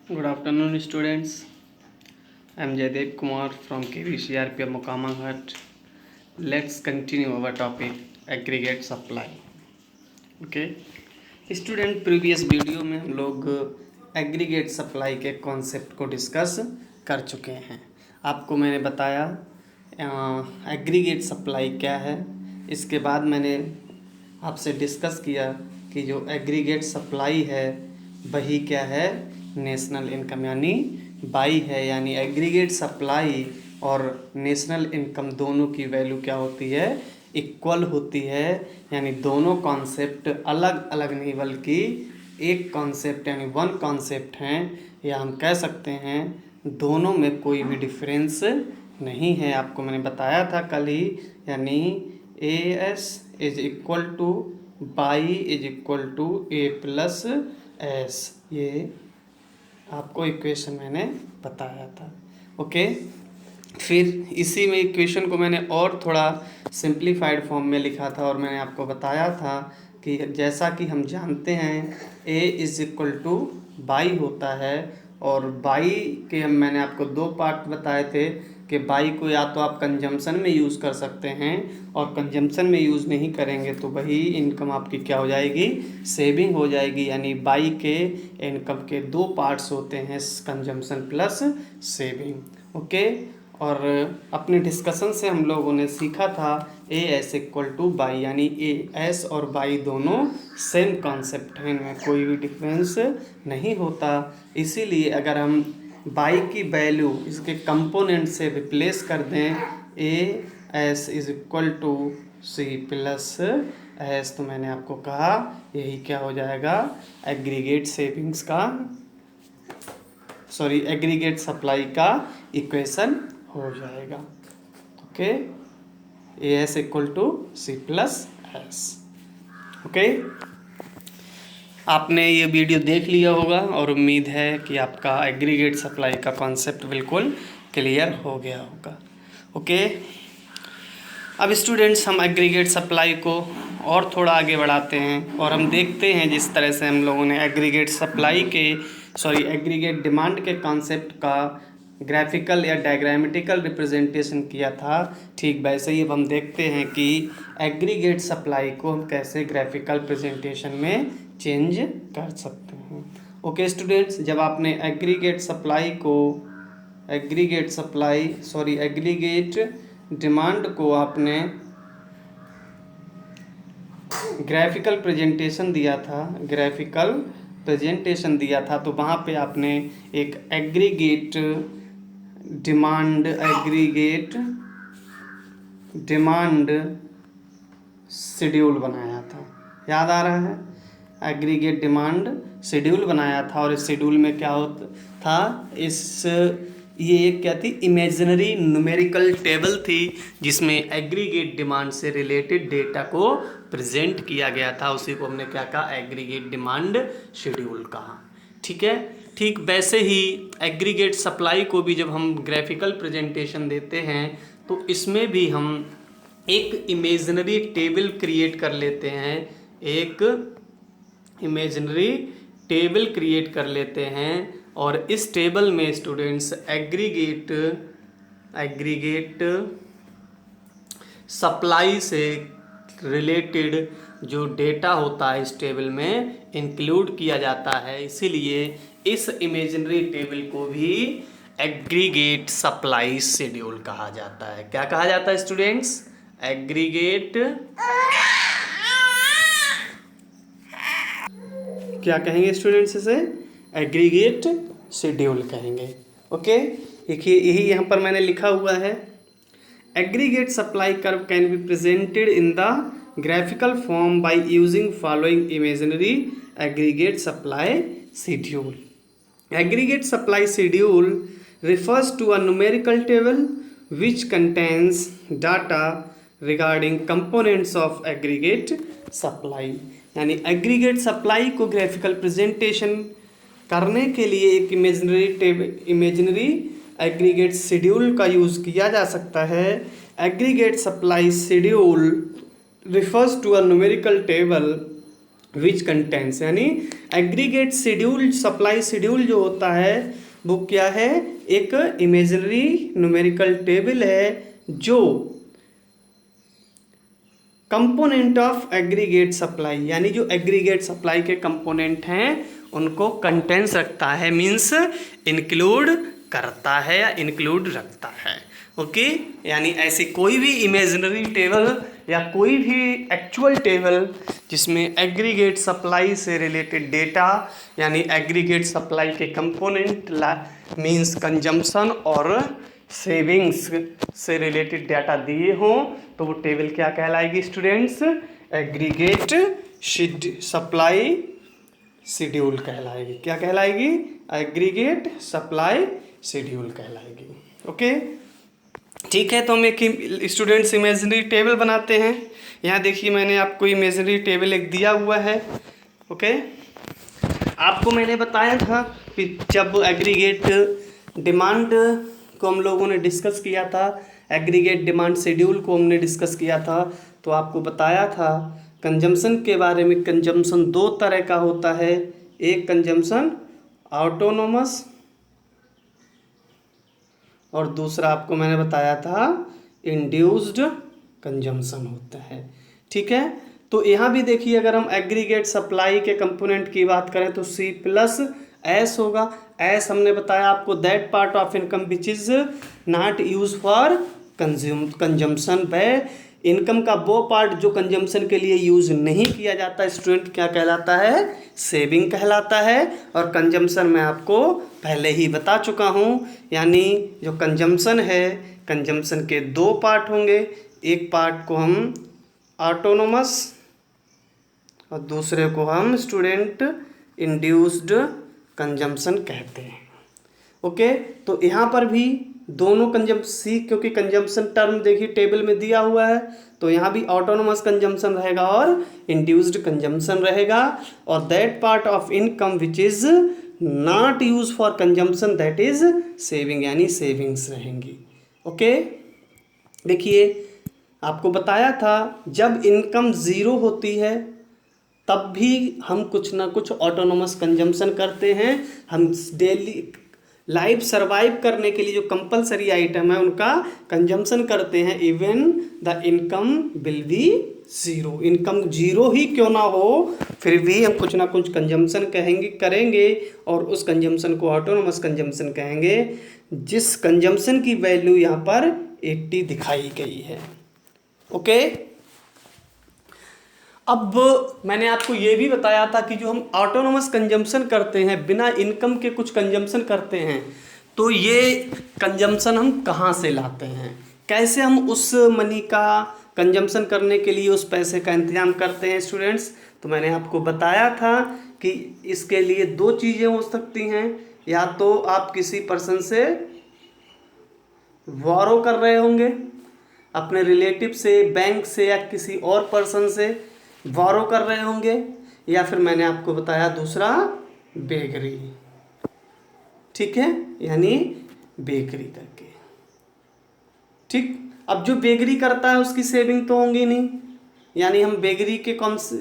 Good afternoon, students. I am Jaydev Kumar from KVCRPF Mokama Hut. Let's continue our topic aggregate supply. Okay. Student previous video में हम लोग aggregate supply के concept को discuss कर चुके हैं। आपको मैंने बताया एग्रीगेट सप्लाई क्या है। इसके बाद मैंने आपसे डिस्कस किया कि जो एग्रीगेट सप्लाई है वही क्या है, नेशनल इनकम यानी बाई है। यानी एग्रीगेट सप्लाई और नेशनल इनकम दोनों की वैल्यू क्या होती है, इक्वल होती है। यानी दोनों कॉन्सेप्ट अलग अलग नहीं बल्कि एक कॉन्सेप्ट यानी वन कॉन्सेप्ट हैं, या हम कह सकते हैं दोनों में कोई भी डिफरेंस नहीं है। आपको मैंने बताया था कल ही, यानी A S is equal to Y is equal to A plus S, ये आपको इक्वेशन मैंने बताया था। ओके, फिर इसी में इक्वेशन को मैंने और थोड़ा सिंप्लीफाइड फॉर्म में लिखा था और मैंने आपको बताया था कि जैसा कि हम जानते हैं ए इज इक्वल टू बाई होता है, और बाई के मैंने आपको दो पार्ट बताए थे कि बाई को या तो आप कंजम्पशन में यूज़ कर सकते हैं, और कंजम्पशन में यूज़ नहीं करेंगे तो वही इनकम आपकी क्या हो जाएगी, सेविंग हो जाएगी। यानी बाई के इनकम के दो पार्ट्स होते हैं, कंजम्पशन प्लस सेविंग। ओके, और अपने डिस्कशन से हम लोगों ने सीखा था ए एस इक्वल टू बाई, यानी ए एस और बाई दोनों सेम कॉन्सेप्ट हैं, इनमें कोई भी डिफरेंस नहीं होता। इसीलिए अगर हम बाई की वैल्यू इसके कंपोनेंट से रिप्लेस कर दें, A S is equal to C plus S, तो मैंने आपको कहा यही क्या हो जाएगा, एग्रीगेट सेविंग्स का एग्रीगेट सप्लाई का इक्वेशन हो जाएगा। Okay, A S equal to C plus S. Okay, आपने ये वीडियो देख लिया होगा और उम्मीद है कि आपका एग्रीगेट सप्लाई का कॉन्सेप्ट बिल्कुल क्लियर हो गया होगा। ओके, अब स्टूडेंट्स हम एग्रीगेट सप्लाई को और थोड़ा आगे बढ़ाते हैं और हम देखते हैं जिस तरह से हम लोगों ने एग्रीगेट सप्लाई के एग्रीगेट डिमांड के कॉन्सेप्ट का ग्राफिकल या डायग्रामेटिकल रिप्रेजेंटेशन किया था, ठीक वैसे ही अब हम देखते हैं कि एग्रीगेट सप्लाई को हम कैसे ग्राफिकल प्रेजेंटेशन में चेंज कर सकते हैं। ओके स्टूडेंट्स, जब आपने एग्रीगेट डिमांड को आपने ग्राफिकल प्रेजेंटेशन दिया था, तो वहाँ पे आपने एक एग्रीगेट डिमांड शेड्यूल बनाया था। याद आ रहा है, एग्रीगेट डिमांड शेड्यूल बनाया था, और इस शेड्यूल में क्या होता था, ये क्या थी, इमेजिनरी न्यूमेरिकल टेबल थी जिसमें एग्रीगेट डिमांड से रिलेटेड डेटा को प्रेजेंट किया गया था। उसी को हमने क्या कहा, एग्रीगेट डिमांड शेड्यूल कहा। ठीक है, ठीक वैसे ही एग्रीगेट सप्लाई को भी जब हम ग्राफिकल प्रेजेंटेशन देते हैं तो इसमें भी हम एक इमेजिनरी टेबल क्रिएट कर लेते हैं, और इस टेबल में स्टूडेंट्स एग्रीगेट सप्लाई से रिलेटेड जो डेटा होता है इस टेबल में इंक्लूड किया जाता है। इसीलिए इस इमेजिनरी टेबल को भी एग्रीगेट सप्लाई शेड्यूल कहा जाता है। क्या कहा जाता है स्टूडेंट्स, क्या कहेंगे स्टूडेंट्स, इसे एग्रीगेट शेड्यूल कहेंगे। ओके, देखिए यही यहाँ पर मैंने लिखा हुआ है, aggregate supply curve can be presented in the graphical form by using following imaginary aggregate supply schedule. Aggregate supply schedule refers to a numerical table which contains data regarding components of aggregate supply। यानी aggregate supply को graphical presentation करने के लिए एक imaginary aggregate schedule का use किया जा सकता है। Aggregate supply schedule refers to a numerical table which contains, यानी एग्रीगेट शेड्यूल सप्लाई शेड्यूल जो होता है वो क्या है, एक इमेजिनरी न्यूमेरिकल टेबल है जो कंपोनेंट ऑफ एग्रीगेट सप्लाई, यानी जो एग्रीगेट सप्लाई के कंपोनेंट हैं उनको कंटेंस रखता है, मीन्स इंक्लूड करता है या इंक्लूड रखता है। ओके, यानी ऐसी कोई भी इमेजिनरी टेबल या कोई भी एक्चुअल टेबल जिसमें एग्रीगेट सप्लाई से रिलेटेड डेटा, यानी एग्रीगेट सप्लाई के कंपोनेंट मीन्स कंजम्पशन और सेविंग्स से रिलेटेड डाटा दिए हों, तो वो टेबल क्या कहलाएगी स्टूडेंट्स, एग्रीगेट सप्लाई शेड्यूल कहलाएगी। क्या कहलाएगी, एग्रीगेट सप्लाई शेड्यूल कहलाएगी। ओके, ठीक है, तो हम एक स्टूडेंट्स इमेजिनरी टेबल बनाते हैं। यहाँ देखिए मैंने आपको इमेजिनरी टेबल एक दिया हुआ है। ओके, आपको मैंने बताया था कि जब एग्रीगेट डिमांड को हम लोगों ने डिस्कस किया था, एग्रीगेट डिमांड शेड्यूल को हमने डिस्कस किया था, तो आपको बताया था कंजम्पशन के बारे में। कंजम्पशन दो तरह का होता है, एक कंजम्पशन ऑटोनोमस और दूसरा आपको मैंने बताया था इंड्यूस्ड कंजम्पशन होता है। ठीक है, तो यहाँ भी देखिए अगर हम एग्रीगेट सप्लाई के कंपोनेंट की बात करें तो C प्लस एस होगा। एस हमने बताया आपको that part of income which is not use for consumption. वह इनकम का वो पार्ट जो कंजम्पशन के लिए यूज नहीं किया जाता स्टूडेंट क्या कहलाता है, सेविंग कहलाता है। और कंजम्पशन मैं आपको पहले ही बता चुका हूँ, यानी जो कंजम्पशन है, कंजम्पशन के दो पार्ट होंगे, एक पार्ट को हम ऑटोनोमस और दूसरे को हम स्टूडेंट इंड्यूस्ड कंजम्पशन कहते हैं। ओके, तो यहाँ पर भी दोनों सी, क्योंकि कंजम्पशन टर्म देखिए टेबल में दिया हुआ है, तो यहाँ भी ऑटोनोमस कंजम्पशन रहेगा और इंड्यूस्ड कंजम्पशन रहेगा। और that part of income which is not use for consumption that is saving, यानी सेविंग्स रहेंगी। ओके, देखिए आपको बताया था जब इनकम ज़ीरो होती है तब भी हम कुछ ना कुछ ऑटोनोमस कंजम्पशन करते हैं। हम डेली लाइफ सरवाइव करने के लिए जो कंपलसरी आइटम है उनका कंजम्पशन करते हैं, even the income will be zero. Income zero ही क्यों ना हो फिर भी हम कुछ ना कुछ कंजम्पशन करेंगे और उस कंजम्पशन को ऑटोनोमस कंजम्पशन कहेंगे, जिस कंजम्पशन की वैल्यू यहाँ पर 80 दिखाई गई है। ओके, अब मैंने आपको ये भी बताया था कि जो हम ऑटोनोमस कंजम्पशन करते हैं, बिना इनकम के कुछ कंजम्पशन करते हैं, तो ये कंजम्पशन हम कहाँ से लाते हैं, कैसे हम उस मनी का कंजम्पशन करने के लिए उस पैसे का इंतजाम करते हैं स्टूडेंट्स। तो मैंने आपको बताया था कि इसके लिए दो चीज़ें हो सकती हैं, या तो आप किसी पर्सन से बोरो कर रहे होंगे, अपने रिलेटिव से, बैंक से या किसी और पर्सन से बोरो कर रहे होंगे, या फिर मैंने आपको बताया दूसरा बेकरी। ठीक है, यानी बेकरी करके। ठीक, अब जो बेकरी करता है उसकी सेविंग तो होंगी नहीं, यानी हम बेकरी के कौन से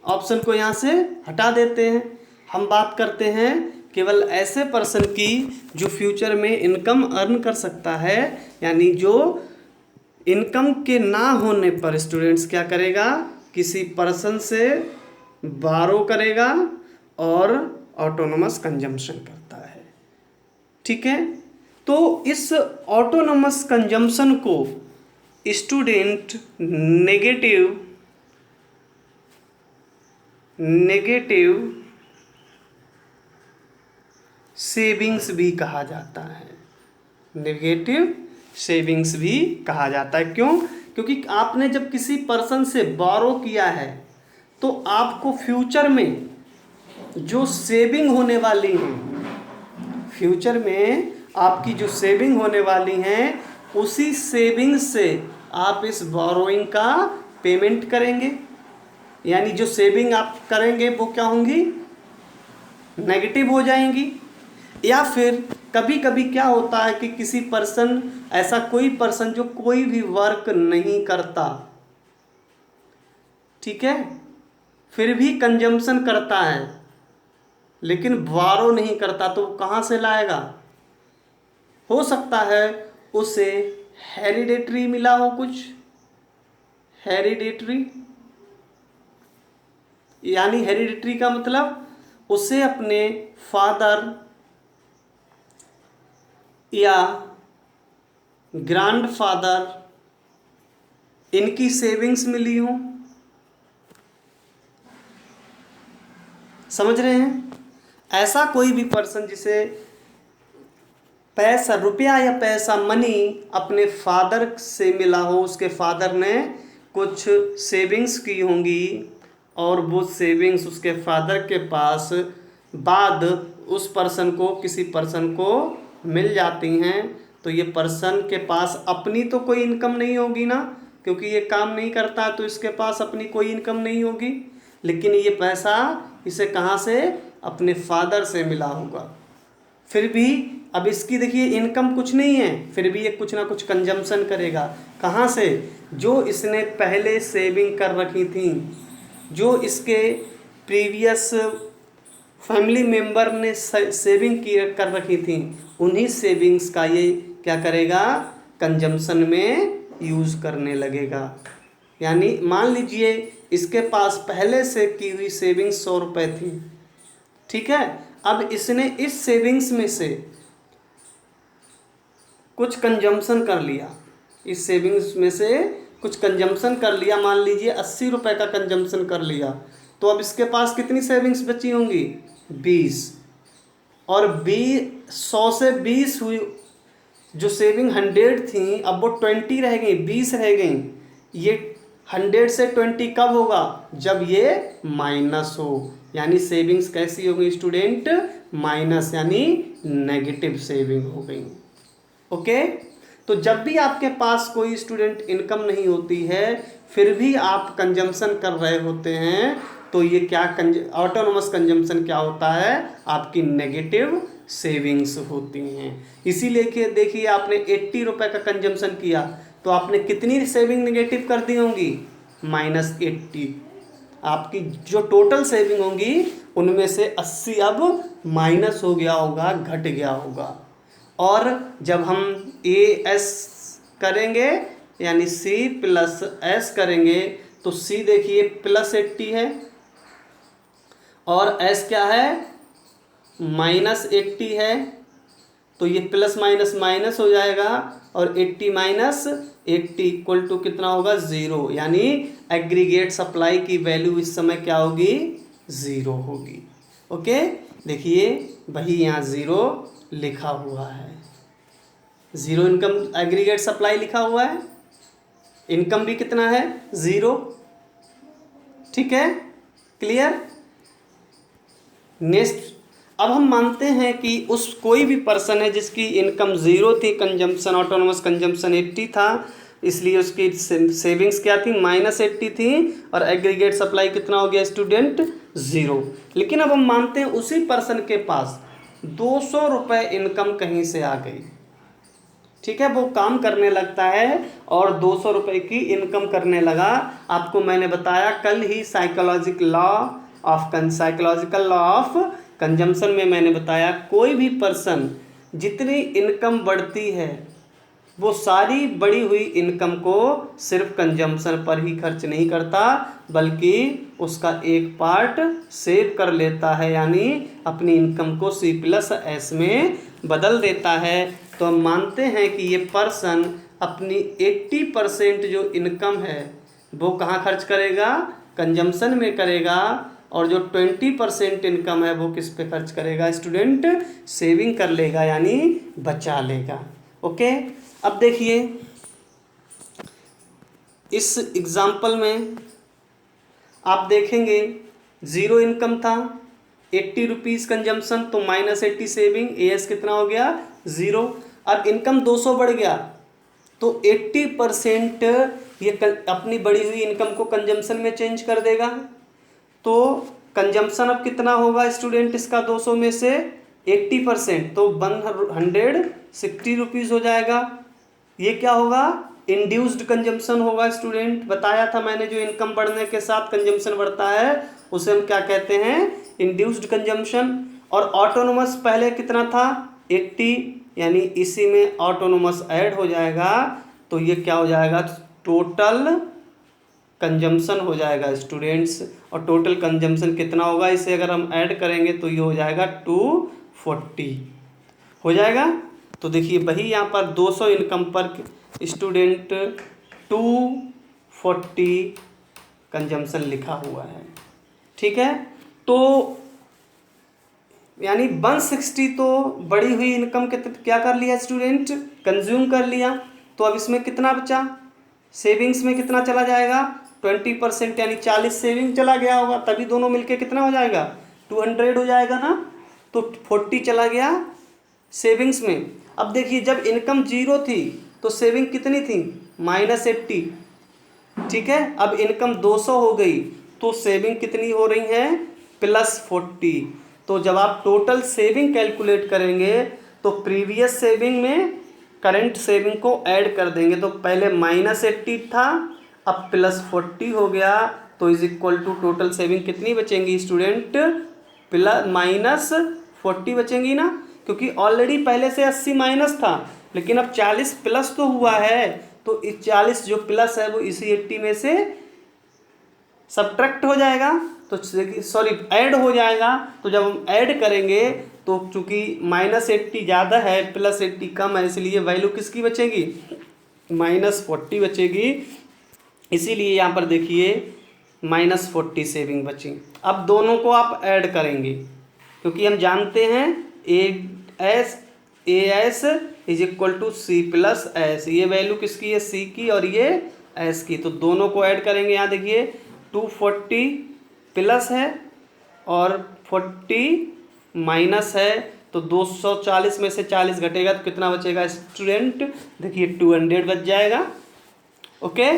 ऑप्शन को यहाँ से हटा देते हैं। हम बात करते हैं केवल ऐसे पर्सन की जो फ्यूचर में इनकम अर्न कर सकता है, यानी जो इनकम के ना होने पर स्टूडेंट्स क्या करेगा, किसी पर्सन से बारो करेगा और ऑटोनोमस कंजम्पशन करता है। ठीक है, तो इस ऑटोनोमस कंजम्पशन को स्टूडेंट नेगेटिव सेविंग्स भी कहा जाता है। नेगेटिव सेविंग्स भी कहा जाता है। क्यों? क्योंकि आपने जब किसी पर्सन से बोरो किया है तो आपको फ्यूचर में जो सेविंग होने वाली है, फ्यूचर में आपकी जो सेविंग होने वाली हैं, उसी सेविंग से आप इस बोरोइंग का पेमेंट करेंगे। यानी जो सेविंग आप करेंगे वो क्या होंगी, नेगेटिव हो जाएंगी। या फिर कभी कभी क्या होता है कि किसी पर्सन, ऐसा कोई पर्सन जो कोई भी वर्क नहीं करता, ठीक है, फिर भी कंजम्पशन करता है लेकिन बोरो नहीं करता, तो कहाँ से लाएगा? हो सकता है उसे हेरिडेटरी मिला हो कुछ, हेरिडेटरी, यानी हेरिडेटरी का मतलब उसे अपने फादर या ग्रैंडफादर इनकी सेविंग्स मिली हो। समझ रहे हैं? ऐसा कोई भी पर्सन जिसे पैसा, रुपया या पैसा, मनी अपने फादर से मिला हो, उसके फादर ने कुछ सेविंग्स की होंगी और वो सेविंग्स उसके फादर के पास बाद उस पर्सन को, किसी पर्सन को मिल जाती हैं, तो ये पर्सन के पास अपनी तो कोई इनकम नहीं होगी ना, क्योंकि ये काम नहीं करता, तो इसके पास अपनी कोई इनकम नहीं होगी। लेकिन ये पैसा इसे कहाँ से? अपने फादर से मिला होगा। फिर भी अब इसकी देखिए इनकम कुछ नहीं है, फिर भी ये कुछ ना कुछ कंजम्पशन करेगा। कहाँ से? जो इसने पहले सेविंग कर रखी थी, जो इसके प्रीवियस फैमिली मेंबर ने सेविंग की कर रखी थी, उन्हीं सेविंग्स का ये क्या करेगा? कंजम्पशन में यूज़ करने लगेगा। यानी मान लीजिए इसके पास पहले से की हुई सेविंग्स 100 रुपये थी, ठीक है। अब इसने इस सेविंग्स में से कुछ कंजम्पशन कर लिया, इस सेविंग्स में से कुछ कंजम्पशन कर लिया, मान लीजिए 80 रुपये का कंजम्पशन कर लिया, तो अब इसके पास कितनी सेविंग्स बची होंगी? 20। और 100 से 20 हुई, जो सेविंग 100 थी अब वो 20 रह गई, 20 रह गई। ये 100 से 20 कब होगा? जब ये माइनस हो। यानी सेविंग्स कैसी हो गई स्टूडेंट? माइनस, यानी नेगेटिव सेविंग हो गई। ओके, तो जब भी आपके पास कोई स्टूडेंट इनकम नहीं होती है, फिर भी आप कंजम्पशन कर रहे होते हैं, तो ये क्या ऑटोनोमस कंजम्पशन क्या होता है? आपकी नेगेटिव सेविंग्स होती हैं। इसीलिए कि देखिए आपने 80 रुपये का कंजम्पशन किया, तो आपने कितनी सेविंग नेगेटिव कर दी होंगी? -80। आपकी जो टोटल सेविंग होंगी उनमें से 80 अब माइनस हो गया होगा, घट गया होगा। और जब हम AS करेंगे यानी C प्लस S करेंगे, तो C देखिए +80 है और S क्या है? -80 है, तो ये प्लस माइनस माइनस हो जाएगा और 80 माइनस 80 इक्वल टू कितना होगा? 0। यानी एग्रीगेट सप्लाई की वैल्यू इस समय क्या होगी? 0 होगी। ओके, देखिए वही यहाँ 0 लिखा हुआ है, 0 इनकम एग्रीगेट सप्लाई लिखा हुआ है, इनकम भी कितना है? 0। ठीक है, क्लियर? नेक्स्ट, अब हम मानते हैं कि उस कोई भी पर्सन है जिसकी इनकम 0 थी, कंजम्पशन ऑटोनोमस कंजम्पशन 80 था, इसलिए उसकी सेविंग्स क्या थी? -80 थी और एग्रीगेट सप्लाई कितना हो गया स्टूडेंट? 0। लेकिन अब हम मानते हैं उसी पर्सन के पास 200 रुपये इनकम कहीं से आ गई, ठीक है, वो काम करने लगता है और 200 रुपये की इनकम करने लगा। आपको मैंने बताया कल ही साइकोलॉजिकल लॉ ऑफ कंजम्पशन में मैंने बताया, कोई भी पर्सन जितनी इनकम बढ़ती है वो सारी बढ़ी हुई इनकम को सिर्फ कंजम्पशन पर ही खर्च नहीं करता, बल्कि उसका एक पार्ट सेव कर लेता है, यानी अपनी इनकम को C प्लस S में बदल देता है। तो हम मानते हैं कि ये पर्सन अपनी 80% जो इनकम है वो कहाँ खर्च करेगा? कंजम्पशन में करेगा, और जो 20% इनकम है वो किस पे खर्च करेगा स्टूडेंट? सेविंग कर लेगा, यानी बचा लेगा। ओके, अब देखिए इस एग्जाम्पल में आप देखेंगे 0 इनकम था, 80 रुपीज़ कंजम्पशन, तो -80 सेविंग, AS कितना हो गया? 0। अब इनकम 200 बढ़ गया, तो 80% ये अपनी बढ़ी हुई इनकम को कंजम्पशन में चेंज कर देगा, तो कंजम्पशन अब कितना होगा स्टूडेंट इसका? 200 में से 80%, तो 160 रुपीज़ हो जाएगा। ये क्या होगा? इंड्यूस्ड कंजम्पशन होगा स्टूडेंट। बताया था मैंने, जो इनकम बढ़ने के साथ कंजम्पशन बढ़ता है उसे हम क्या कहते हैं, इंड्यूस्ड कंजम्पशन। और ऑटोनोमस पहले कितना था 80, यानी इसी में ऑटोनोमस ऐड हो जाएगा तो ये क्या हो जाएगा, टोटल कंजम्पशन हो जाएगा स्टूडेंट्स। और टोटल कंजम्पशन कितना होगा, इसे अगर हम ऐड करेंगे तो ये हो जाएगा 240 हो जाएगा। तो देखिए वही यहाँ पर 200 इनकम पर स्टूडेंट 240 कंजम्पशन लिखा हुआ है, ठीक है। तो यानी 160 तो बढ़ी हुई इनकम के क्या कर लिया स्टूडेंट, कंज्यूम कर लिया। तो अब इसमें कितना बचा, सेविंग्स में कितना चला जाएगा, 20%, यानी 40 सेविंग चला गया होगा, तभी दोनों मिलके कितना हो जाएगा 200 हो जाएगा ना। तो 40 चला गया सेविंग्स में। अब देखिए जब इनकम 0 थी तो सेविंग कितनी थी, -80, ठीक है। अब इनकम 200 हो गई तो सेविंग कितनी हो रही है, +40। तो जब आप टोटल सेविंग कैलकुलेट करेंगे तो प्रीवियस सेविंग में करंट सेविंग को ऐड कर देंगे। तो पहले -80 था, अब +40 हो गया, तो is equal to total saving कितनी बचेंगी स्टूडेंट, -40 बचेंगी ना, क्योंकि ऑलरेडी पहले से 80 माइनस था, लेकिन अब 40 प्लस तो हुआ है। तो इस 40 जो प्लस है वो इसी 80 में से सब्ट्रैक्ट हो जाएगा, तो सॉरी ऐड हो जाएगा। तो जब हम ऐड करेंगे तो चूंकि -80 ज़्यादा है +80 कम है, इसलिए वैल्यू किसकी बचेगी, -40 बचेगी। इसीलिए यहाँ पर देखिए -40 सेविंग बची। अब दोनों को आप ऐड करेंगे, क्योंकि हम जानते हैं AS is equal to C+S, ये वैल्यू किसकी है, C की, और ये S की। तो दोनों को ऐड करेंगे, यहाँ देखिए 240 प्लस है और 40 माइनस है, तो 240 में से 40 घटेगा तो कितना बचेगा स्टूडेंट, देखिए 200 बच जाएगा। ओके,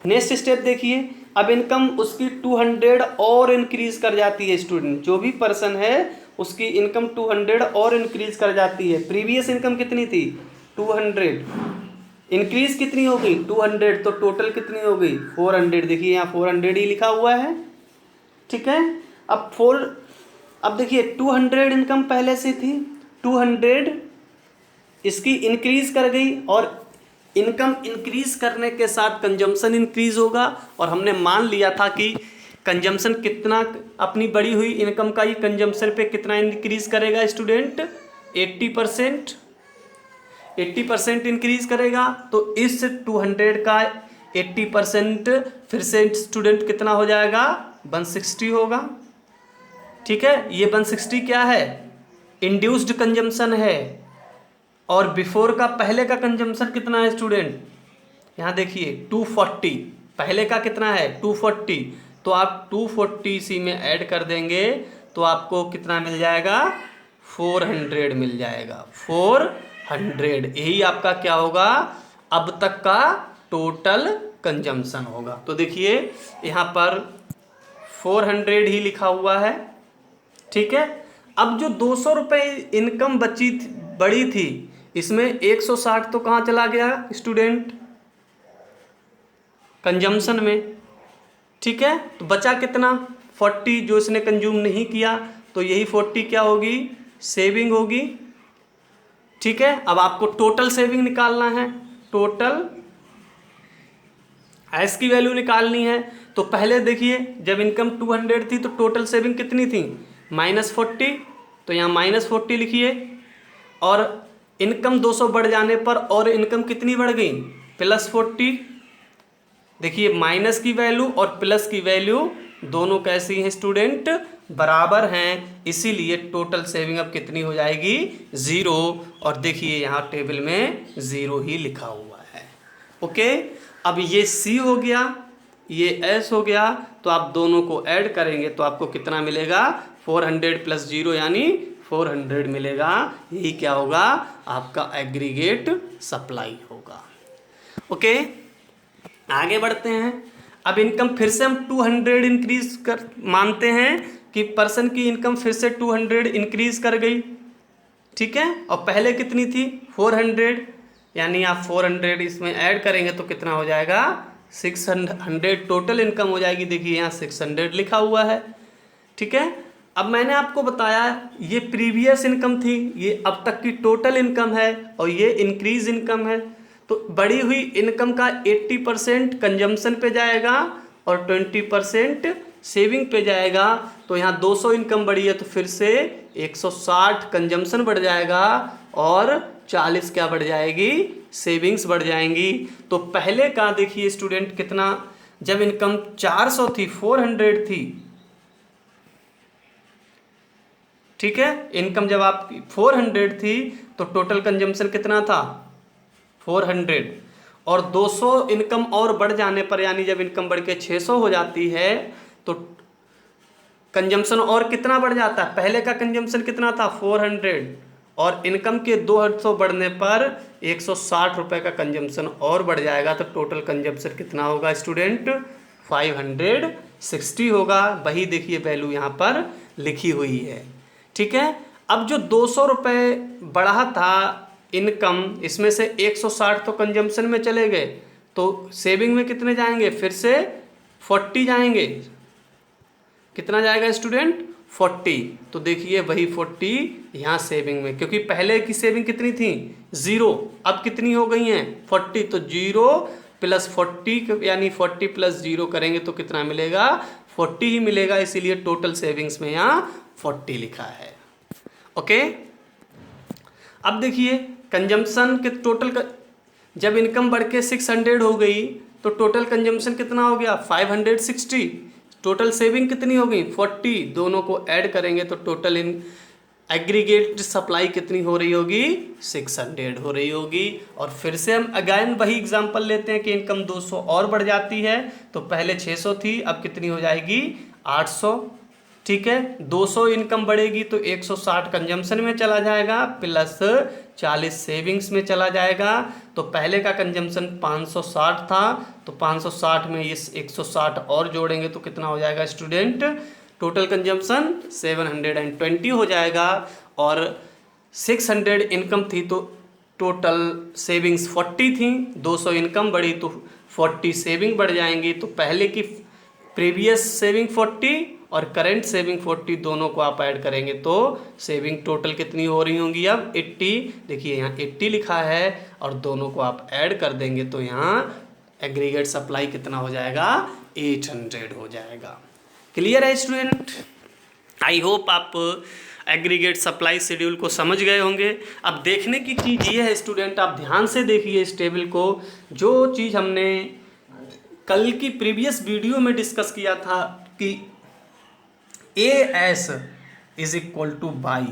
नेक्स्ट स्टेप देखिए, अब इनकम उसकी 200 और इंक्रीज कर जाती है स्टूडेंट, जो भी पर्सन है उसकी इनकम 200 और इंक्रीज कर जाती है। प्रीवियस इनकम कितनी थी 200, इंक्रीज कितनी हो गई 200, तो टोटल कितनी हो गई 400। देखिए यहाँ 400 ही लिखा हुआ है, ठीक है। अब देखिए 200 इनकम पहले से थी, 200 इसकी इंक्रीज कर गई, और इनकम इंक्रीज करने के साथ कंजम्पशन इंक्रीज होगा। और हमने मान लिया था कि कंजम्पशन कितना, अपनी बढ़ी हुई इनकम का ही कंजम्पशन पे कितना इंक्रीज करेगा स्टूडेंट, 80% इंक्रीज करेगा। तो इस 200 का 80% फिर से स्टूडेंट कितना हो जाएगा 160 होगा, ठीक है। ये 160 क्या है, इंड्यूस्ड कंजम्पशन है। और बिफोर का पहले का कंजम्पशन कितना है स्टूडेंट, यहाँ देखिए 240, पहले का कितना है 240, तो आप 240 इसी में ऐड कर देंगे तो आपको कितना मिल जाएगा 400 मिल जाएगा, 400। यही आपका क्या होगा अब तक का टोटल कंजम्पशन होगा। तो देखिए यहाँ पर 400 ही लिखा हुआ है, ठीक है। अब जो 200 रुपये इनकम बड़ी थी, इसमें 160 तो कहाँ चला गया स्टूडेंट, कंजम्पशन में, ठीक है। तो बचा कितना 40, जो इसने कंज्यूम नहीं किया, तो यही 40 क्या होगी सेविंग होगी, ठीक है। अब आपको टोटल सेविंग निकालना है, टोटल एस की वैल्यू निकालनी है। तो पहले देखिए जब इनकम 200 थी तो टोटल सेविंग कितनी थी -40, तो यहाँ -40 लिखिए। और इनकम 200 बढ़ जाने पर और इनकम कितनी बढ़ गई +40। देखिए माइनस की वैल्यू और प्लस की वैल्यू दोनों कैसी हैं स्टूडेंट, बराबर हैं, इसीलिए टोटल सेविंग अब कितनी हो जाएगी 0। और देखिए यहाँ टेबल में 0 ही लिखा हुआ है। ओके, अब ये C हो गया, ये S हो गया, तो आप दोनों को ऐड करेंगे तो आपको कितना मिलेगा 400 + 0 यानी 400 मिलेगा। यही क्या होगा आपका एग्रीगेट सप्लाई होगा। ओके, आगे बढ़ते हैं। अब इनकम फिर से हम 200 इंक्रीज कर मानते हैं कि पर्सन की इनकम फिर से 200 इंक्रीज कर गई, ठीक है। और पहले कितनी थी 400, यानी आप 400 इसमें ऐड करेंगे तो कितना हो जाएगा 600 टोटल इनकम हो जाएगी। देखिए यहाँ 600 लिखा हुआ है, ठीक है। अब मैंने आपको बताया ये प्रीवियस इनकम थी, ये अब तक की टोटल इनकम है और ये इंक्रीज इनकम है। तो बढ़ी हुई इनकम का 80% कंजम्पशन पे जाएगा और 20% सेविंग पे जाएगा। तो यहाँ 200 इनकम बढ़ी है तो फिर से 160 कंजम्पशन बढ़ जाएगा और 40 क्या बढ़ जाएगी, सेविंग्स बढ़ जाएंगी। तो पहले का देखिए स्टूडेंट कितना, जब इनकम 400 थी, 400 थी, ठीक है, इनकम जब आपकी 400 थी तो टोटल कंजम्पशन कितना था, 400। और 200 इनकम और बढ़ जाने पर, यानी जब इनकम बढ़ के 600 हो जाती है तो कंजम्पशन और कितना बढ़ जाता है। पहले का कंजम्पशन कितना था, 400, और इनकम के 200 बढ़ने पर 160 रुपये का कंजम्पशन और बढ़ जाएगा। तो टोटल कंजम्पशन कितना होगा स्टूडेंट, 560 होगा। वही देखिए वैल्यू यहाँ पर लिखी हुई है, ठीक है। अब जो 200 रुपये बढ़ा था इनकम, इसमें से 160 तो कंजम्पशन में चले गए, तो सेविंग में कितने जाएंगे, फिर से 40 जाएंगे। कितना जाएगा स्टूडेंट, 40। तो देखिए वही 40 यहाँ सेविंग में, क्योंकि पहले की सेविंग कितनी थी, 0, अब कितनी हो गई हैं, 40। तो 0 + 40 यानी 40 + 0 करेंगे तो कितना मिलेगा, 40 ही मिलेगा। इसीलिए टोटल सेविंग्स में यहाँ 40 लिखा है। ओके, अब देखिए कंजम्पशन के टोटल का, जब इनकम बढ़ के 600 हो गई तो टोटल कंजम्पशन कितना हो गया, 560। टोटल सेविंग कितनी हो गई, 40। दोनों को ऐड करेंगे तो टोटल इन एग्रीगेट सप्लाई कितनी हो रही होगी, 600 हो रही होगी। और फिर से हम अगेन वही एग्जांपल लेते हैं कि इनकम 200 और बढ़ जाती है। तो पहले 600 थी, अब कितनी हो जाएगी, 800, ठीक है। 200 इनकम बढ़ेगी तो 160 कंजम्पशन में चला जाएगा प्लस 40 सेविंग्स में चला जाएगा। तो पहले का कंजम्पशन 560 था, तो 560 में ये 160 और जोड़ेंगे तो कितना हो जाएगा स्टूडेंट, टोटल कंजम्पशन 720 हो जाएगा। और 600 इनकम थी तो टोटल सेविंग्स 40 थी, 200 इनकम बढ़ी तो 40 सेविंग बढ़ जाएंगी। तो पहले की प्रीवियस सेविंग 40 और करंट सेविंग 40, दोनों को आप ऐड करेंगे तो सेविंग टोटल कितनी हो रही होंगी, अब 80। देखिए यहाँ 80 लिखा है और दोनों को आप ऐड कर देंगे तो यहाँ एग्रीगेट सप्लाई कितना हो जाएगा, 800 हो जाएगा। क्लियर है स्टूडेंट, आई होप आप एग्रीगेट सप्लाई शेड्यूल को समझ गए होंगे। अब देखने की चीज़ ये है स्टूडेंट, आप ध्यान से देखिए इस टेबल को। जो चीज़ हमने कल की प्रीवियस वीडियो में डिस्कस किया था कि AS = बाई,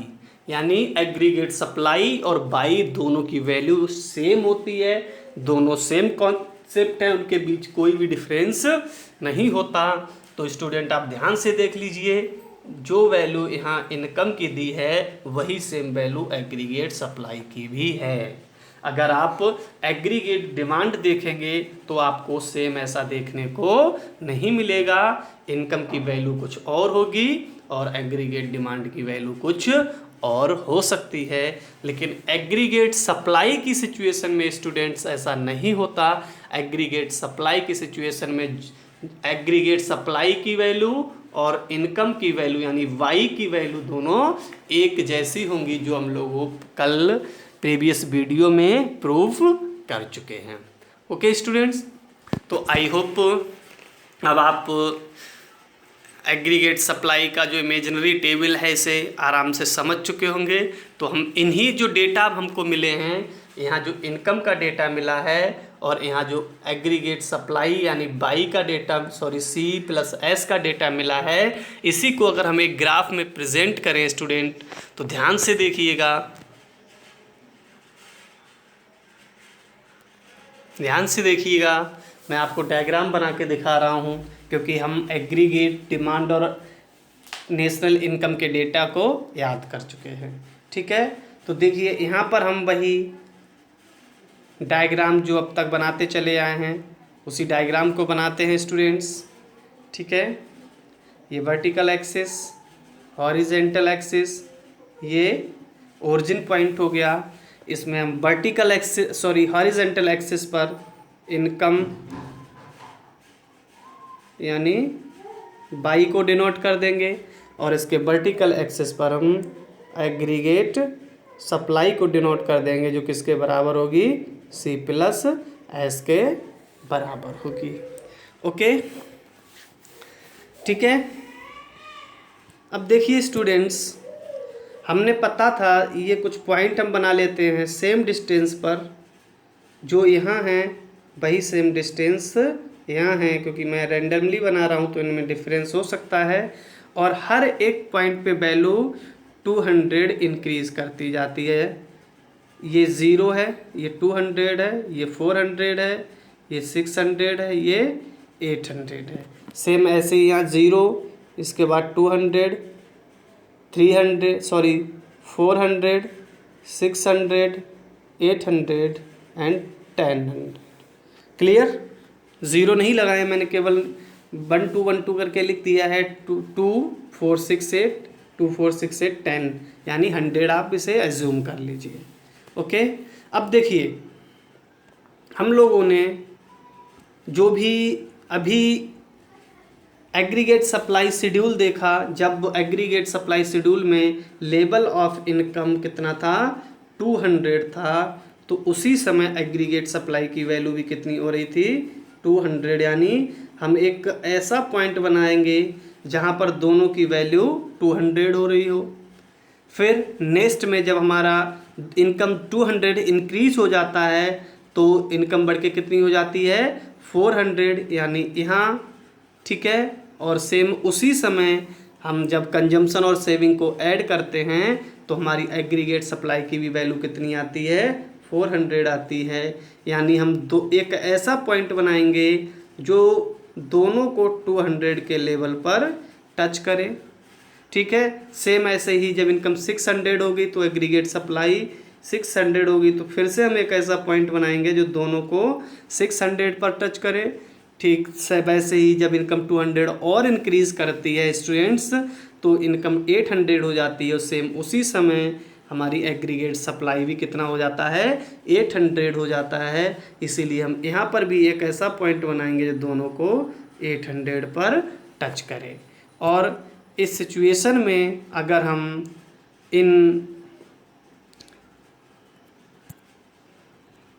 यानी एग्रीगेट सप्लाई और बाई दोनों की वैल्यू सेम होती है, दोनों सेम कॉन्सेप्ट है, उनके बीच कोई भी डिफरेंस नहीं होता। तो स्टूडेंट आप ध्यान से देख लीजिए, जो वैल्यू यहाँ इनकम की दी है वही सेम वैल्यू एग्रीगेट सप्लाई की भी है। अगर आप एग्रीगेट डिमांड देखेंगे तो आपको सेम ऐसा देखने को नहीं मिलेगा। इनकम की वैल्यू कुछ और होगी और एग्रीगेट डिमांड की वैल्यू कुछ और हो सकती है। लेकिन एग्रीगेट सप्लाई की सिचुएशन में स्टूडेंट्स ऐसा नहीं होता। एग्रीगेट सप्लाई की सिचुएशन में एग्रीगेट सप्लाई की वैल्यू और इनकम की वैल्यू यानी वाई की वैल्यू दोनों एक जैसी होंगी, जो हम लोगों कल प्रीवियस वीडियो में प्रूफ कर चुके हैं। ओके स्टूडेंट्स, तो आई होप अब आप एग्रीगेट सप्लाई का जो इमेजिनरी टेबल है इसे आराम से समझ चुके होंगे। तो हम इन्हीं जो डेटा हमको मिले हैं, यहाँ जो इनकम का डेटा मिला है और यहाँ जो एग्रीगेट सप्लाई यानी बाई का डेटा, C+S का डेटा मिला है, इसी को अगर हम एक ग्राफ में प्रेजेंट करें स्टूडेंट तो ध्यान से देखिएगा, ध्यान से देखिएगा। मैं आपको डायग्राम बना के दिखा रहा हूँ क्योंकि हम एग्रीगेट डिमांड और नेशनल इनकम के डेटा को याद कर चुके हैं, ठीक है। तो देखिए यहाँ पर हम वही डायग्राम जो अब तक बनाते चले आए हैं उसी डायग्राम को बनाते हैं स्टूडेंट्स, ठीक है। ये वर्टिकल एक्सिस, हॉरिजेंटल एक्सिस, ये ओरिजिन पॉइंट हो गया। इसमें हम वर्टिकल एक्सिस हॉरिजेंटल एक्सिस पर इनकम यानी बाई को डिनोट कर देंगे, और इसके वर्टिकल एक्सिस पर हम एग्रीगेट सप्लाई को डिनोट कर देंगे, जो किसके बराबर होगी, C प्लस एस के बराबर होगी। ओके, ठीक है। अब देखिए स्टूडेंट्स, हमने पता था ये कुछ पॉइंट हम बना लेते हैं सेम डिस्टेंस पर, जो यहाँ हैं वही सेम डिस्टेंस यहाँ है, क्योंकि मैं रैंडमली बना रहा हूँ तो इनमें डिफरेंस हो सकता है। और हर एक पॉइंट पे वैल्यू 200 इंक्रीज करती जाती है। ये 0 है, ये 200 है, ये 400 है, ये 600 है, ये 800 है। सेम ऐसे ही यहाँ 0, इसके बाद 200, 400, 600, 800 एंड 1000। क्लियर? 0 नहीं लगाए मैंने, केवल 1 2 1 2 करके लिख दिया है। 2 4 6 8 2 4 6 8 10, यानी 100 आप इसे एज्यूम कर लीजिए। ओके, अब देखिए हम लोगों ने जो भी अभी एग्रीगेट सप्लाई शेड्यूल देखा, जब एग्रीगेट सप्लाई शेड्यूल में लेवल ऑफ इनकम कितना था, 200 था, तो उसी समय एग्रीगेट सप्लाई की वैल्यू भी कितनी हो रही थी, 200। यानी हम एक ऐसा पॉइंट बनाएंगे जहाँ पर दोनों की वैल्यू 200 हो रही हो। फिर नेक्स्ट में जब हमारा इनकम 200 इंक्रीज हो जाता है तो इनकम बढ़ के कितनी हो जाती है, 400, यानी यहाँ, ठीक है। और सेम उसी समय हम जब कंजम्पशन और सेविंग को ऐड करते हैं तो हमारी एग्रीगेट सप्लाई की भी वैल्यू कितनी आती है, 400 आती है। यानी हम एक ऐसा पॉइंट बनाएंगे जो दोनों को 200 के लेवल पर टच करें, ठीक है। सेम ऐसे ही जब इनकम 600 होगी तो एग्रीगेट सप्लाई 600 होगी, तो फिर से हम एक ऐसा पॉइंट बनाएंगे जो दोनों को 600 पर टच करे। ठीक से वैसे ही जब इनकम 200 और इंक्रीज करती है स्टूडेंट्स तो इनकम 800 हो जाती है, और सेम उसी समय हमारी एग्रीगेट सप्लाई भी कितना हो जाता है, 800 हो जाता है। इसीलिए हम यहाँ पर भी एक ऐसा पॉइंट बनाएंगे जो दोनों को 800 पर टच करे। और इस सिचुएशन में अगर हम इन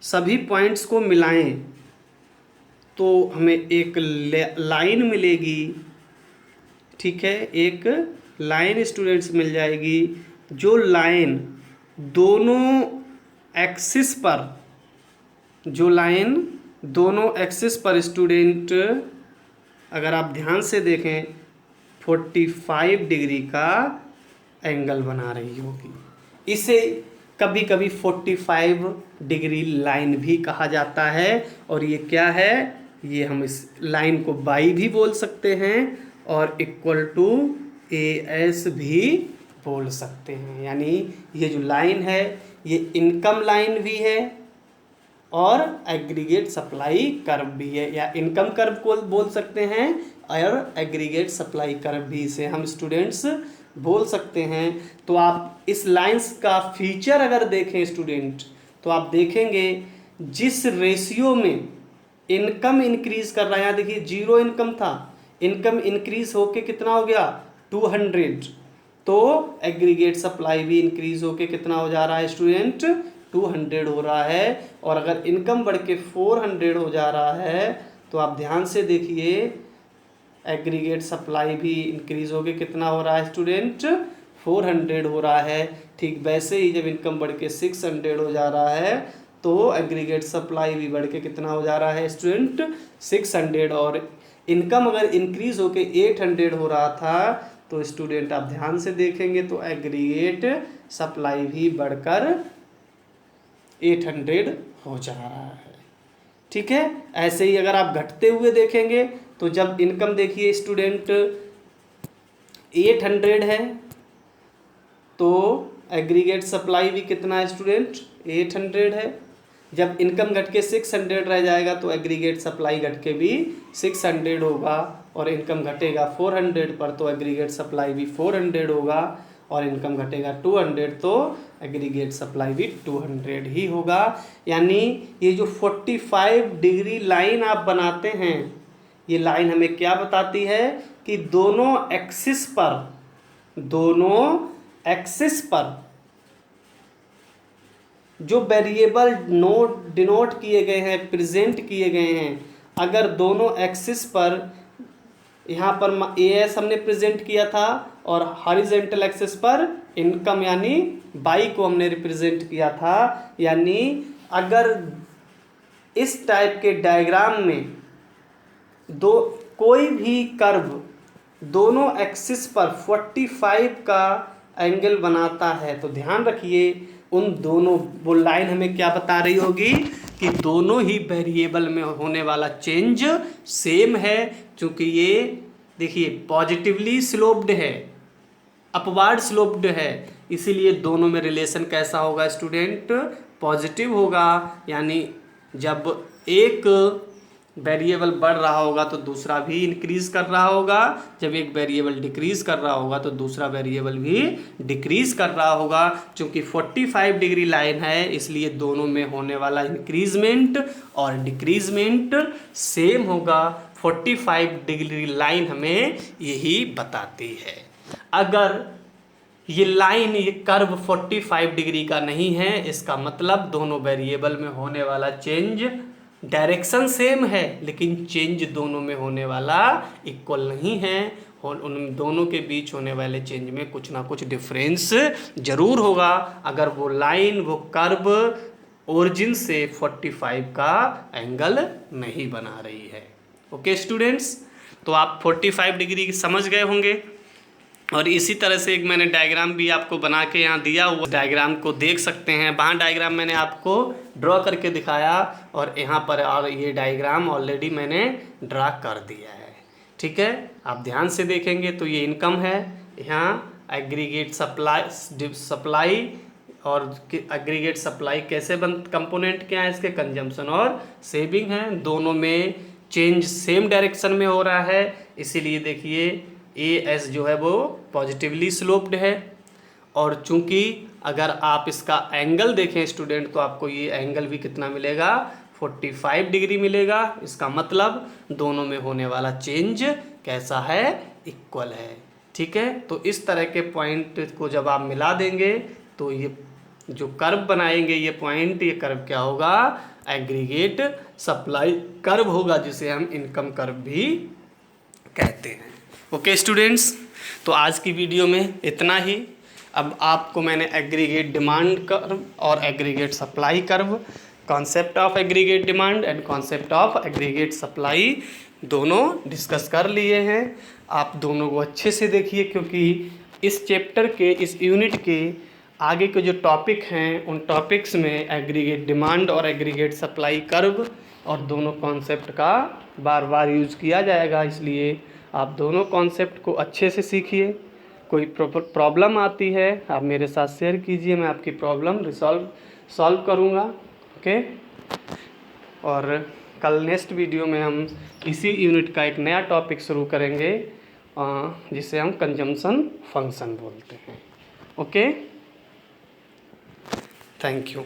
सभी पॉइंट्स को मिलाएं तो हमें एक लाइन मिलेगी, ठीक है। एक लाइन स्टूडेंट्स मिल जाएगी, जो लाइन दोनों एक्सिस पर, जो लाइन दोनों एक्सिस पर स्टूडेंट अगर आप ध्यान से देखें 45 डिग्री का एंगल बना रही होगी। इसे कभी कभी 45 डिग्री लाइन भी कहा जाता है। और ये क्या है, ये हम इस लाइन को बाई भी बोल सकते हैं और इक्वल टू AS भी बोल सकते हैं। यानी ये जो लाइन है ये इनकम लाइन भी है और एग्रीगेट सप्लाई कर्व भी है, या इनकम कर्व को बोल सकते हैं और एग्रीगेट सप्लाई कर्व भी इसे हम स्टूडेंट्स बोल सकते हैं। तो आप इस लाइंस का फीचर अगर देखें स्टूडेंट तो आप देखेंगे जिस रेशियो में इनकम इंक्रीज कर रहा है, यहाँ देखिए 0 इनकम था, इनकम इंक्रीज होके कितना हो गया 200, तो एग्रीगेट सप्लाई भी इंक्रीज होके कितना हो जा रहा है स्टूडेंट 200 हो रहा है। और अगर इनकम बढ़ के 400 हो जा रहा है तो आप ध्यान से देखिए एग्रीगेट सप्लाई भी इंक्रीज होके कितना हो रहा है स्टूडेंट 400 हो रहा है। ठीक वैसे ही जब इनकम बढ़ के 600 हो जा रहा है तो एग्रीगेट सप्लाई भी बढ़ के कितना हो जा रहा है स्टूडेंट 600। और इनकम अगर इंक्रीज होके 800 हो रहा था तो स्टूडेंट आप ध्यान से देखेंगे तो एग्रीगेट सप्लाई भी बढ़कर 800 हो जा रहा है, ठीक है। ऐसे ही अगर आप घटते हुए देखेंगे तो जब इनकम देखिए स्टूडेंट 800 है तो एग्रीगेट सप्लाई भी कितना है स्टूडेंट 800 है। जब इनकम घट के 600 रह जाएगा तो एग्रीगेट सप्लाई घट के भी 600 होगा, और इनकम घटेगा 400 पर तो एग्रीगेट सप्लाई भी 400 होगा, और इनकम घटेगा 200 तो एग्रीगेट सप्लाई भी 200 ही होगा। यानी ये जो 45 डिग्री लाइन आप बनाते हैं ये लाइन हमें क्या बताती है कि दोनों एक्सिस पर जो वेरिएबल डिनोट किए गए हैं, प्रेजेंट किए गए हैं, अगर दोनों एक्सिस पर, यहाँ पर एस हमने प्रेजेंट किया था और हॉरिजेंटल एक्सिस पर इनकम यानी बाई को हमने रिप्रेजेंट किया था, यानी अगर इस टाइप के डायग्राम में कोई भी कर्व दोनों एक्सिस पर 45 का एंगल बनाता है तो ध्यान रखिए उन दोनों, वो लाइन हमें क्या बता रही होगी कि दोनों ही वेरिएबल में होने वाला चेंज सेम है, क्योंकि ये देखिए पॉजिटिवली स्लोप्ड है, अपवार्ड स्लोप्ड है, इसीलिए दोनों में रिलेशन कैसा होगा स्टूडेंट, पॉजिटिव होगा। यानी जब एक वेरिएबल बढ़ रहा होगा तो दूसरा भी इंक्रीज कर रहा होगा, जब एक वेरिएबल डिक्रीज कर रहा होगा तो दूसरा वेरिएबल भी डिक्रीज कर रहा होगा। क्योंकि 45 डिग्री लाइन है इसलिए दोनों में होने वाला इंक्रीजमेंट और डिक्रीजमेंट सेम होगा। 45 डिग्री लाइन हमें यही बताती है। अगर ये लाइन, ये कर्व 45 डिग्री का नहीं है, इसका मतलब दोनों वेरिएबल में होने वाला चेंज, डायरेक्शन सेम है लेकिन चेंज दोनों में होने वाला इक्वल नहीं है, और उन दोनों के बीच होने वाले चेंज में कुछ ना कुछ डिफरेंस जरूर होगा। अगर वो लाइन, वो कर्व ओरिजिन से 45 का एंगल नहीं बना रही है। ओके स्टूडेंट्स, तो आप 45 डिग्री समझ गए होंगे। और इसी तरह से एक मैंने डायग्राम भी आपको बना के यहाँ दिया हुआ, डायग्राम को देख सकते हैं। वहाँ डायग्राम मैंने आपको ड्रॉ करके दिखाया और यहाँ पर और ये डायग्राम ऑलरेडी मैंने ड्रा कर दिया है। ठीक है, आप ध्यान से देखेंगे तो ये इनकम है, यहाँ एग्रीगेट सप्लाई और एग्रीगेट सप्लाई कैसे कंपोनेंट क्या है इसके, कंजम्पशन और सेविंग है, दोनों में चेंज सेम डायरेक्शन में हो रहा है। इसीलिए देखिए एस जो है वो पॉजिटिवली स्लोप्ड है, और चूंकि अगर आप इसका एंगल देखें स्टूडेंट तो आपको ये एंगल भी कितना मिलेगा, 45 डिग्री मिलेगा। इसका मतलब दोनों में होने वाला चेंज कैसा है, इक्वल है। ठीक है, तो इस तरह के पॉइंट को जब आप मिला देंगे तो ये जो कर्व बनाएंगे, ये पॉइंट, ये कर्व क्या होगा, एग्रीगेट सप्लाई कर्व होगा, जिसे हम इनकम कर्व भी कहते हैं। ओके स्टूडेंट्स, तो आज की वीडियो में इतना ही। अब आपको मैंने एग्रीगेट डिमांड कर्व और aggregate supply curve, concept of aggregate demand and concept of aggregate supply दोनों डिस्कस कर लिए हैं। आप दोनों को अच्छे से देखिए, क्योंकि इस चैप्टर के, इस यूनिट के आगे के जो टॉपिक हैं उन टॉपिक्स में एग्रीगेट डिमांड और एग्रीगेट सप्लाई कर्व और दोनों कॉन्सेप्ट का बार बार यूज़ किया जाएगा, इसलिए आप दोनों कॉन्सेप्ट को अच्छे से सीखिए। कोई प्रॉब्लम आती है आप मेरे साथ शेयर कीजिए, मैं आपकी प्रॉब्लम सॉल्व करूँगा। ओके, और कल नेक्स्ट वीडियो में हम इसी यूनिट का एक नया टॉपिक शुरू करेंगे जिसे हम कंजम्पशन फंक्शन बोलते हैं। Okay, thank you.